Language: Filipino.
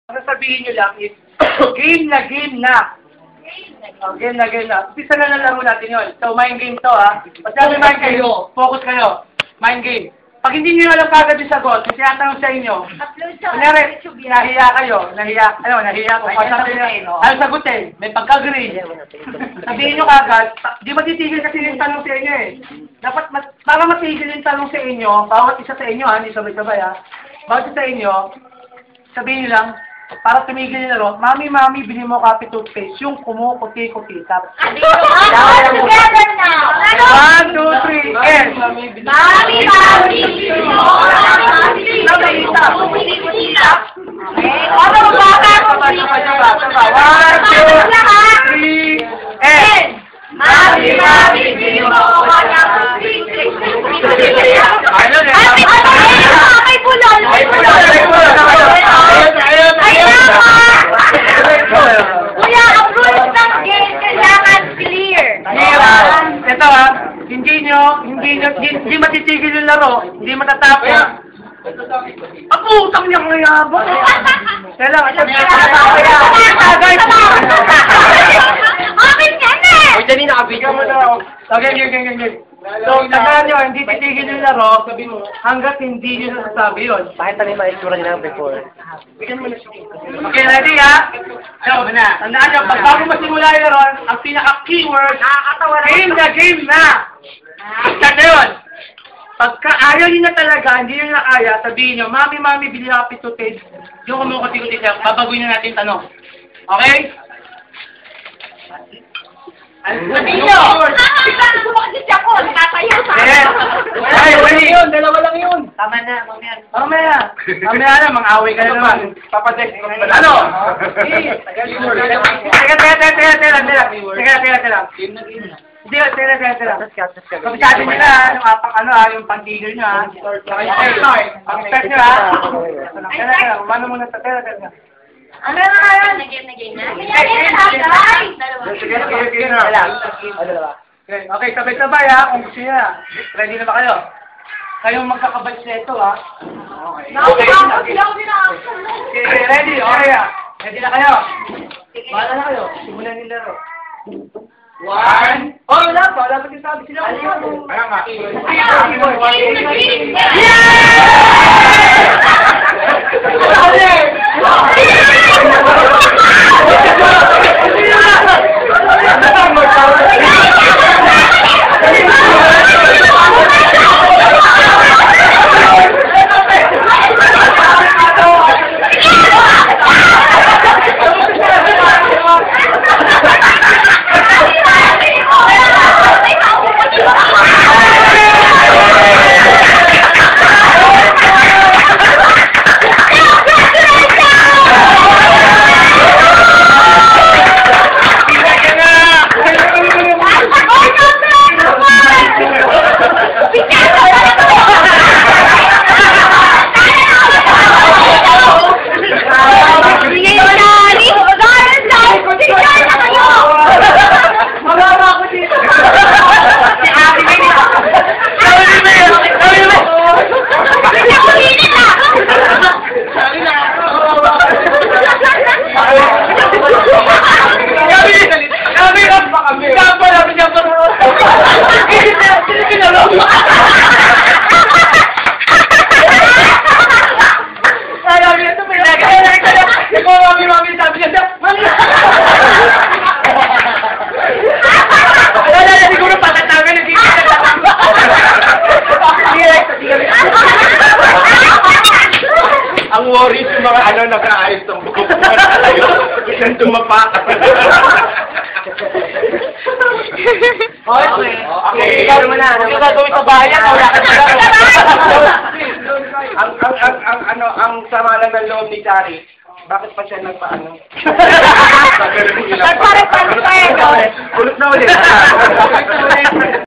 Ang sasabihin nyo lang is, game na. Game na. Umpisa na laro natin yun. So, mind game to, ha? Pag sabi mind game, focus kayo. Mind game. Pag hindi nyo alam kagad yung sagot, kasi tinatanong sa inyo, kunyari, nahiya kayo, nahiya ko. Ano sagutin? May pagka-grade. Sabihin nyo kagad, di matitigil kasi yung tanong sa inyo eh. Dapat, para matigil yung tanong sa inyo, bawat isa sa inyo, ha? Hindi sabay-sabay, ha? Bawat isa sa inyo, sabihin nyo lang, para tumigil yung laro, Mami, bili mo copy toothpaste, yung kumukuti-kuti. Tapos, together now! 1, 2, 3, and! Mami, bili mo kumukuti-kuti. Ano ba ka? 1, 2, 3, and! Mami, bili mo kumukuti-kuti. Ayun, May bulol! Kuya, ang rules ng game kailangan clear. Ito ha, hindi matitigil yung laro, hindi matatapos. Ang utang niya kaya ba? Kailangan Open ka na! Uy, dali nakabigyan mo na ako. Okay. So, tandaan nyo, hindi titigil yung laro hanggat hindi nyo nasasabi yun. Pakita niyo yung itsura niya before. Okay, ready ha? So, tandaan nyo, pag bago masimula yung laro, ang pinaka-keyword, game na! Start na yun! Pagka ayaw nyo na talaga, hindi nyo na kaya, sabihin nyo, Mami, bili ako pitutin. Yung kumukuti-kuti siya, babaguhin na natin yung tanong. Okay? Matino! Gusto mo kasi siya ko, nakatayo sa Ay, wali yun, dalawa lang yun. Tama na, mamaya. Mamaya na, mang-away ka na naman. Papadex. Ano? Teka. Hindi, teka. Kabisado nyo na, yung pang-tigil nyo, ha? Pang-start nyo, ha? Teka, umano muna sa teka. Ano na kaya? Nag-game na? Okay, sabay-sabay, ha? Kung gusto nyo. Ready na ba kayo? Kayong magkakabals na ito, ha? Okay, ready? Okay, ha? Ready na kayo? Bahala na kayo. Simulan yung laro. 1. Oh, wala pa yung sabi sila. Ayaw nga. Ang worries yung mga nag-aayos ng buko. Isang tumapak. Okay. Ikaw naman na. Ano gagawin sa bayan? Wala ka na. Ang sama lang ng loob ni Chari, bakit pa siya nagpaano? Nagparepalit pa eh. Ulit na ulit.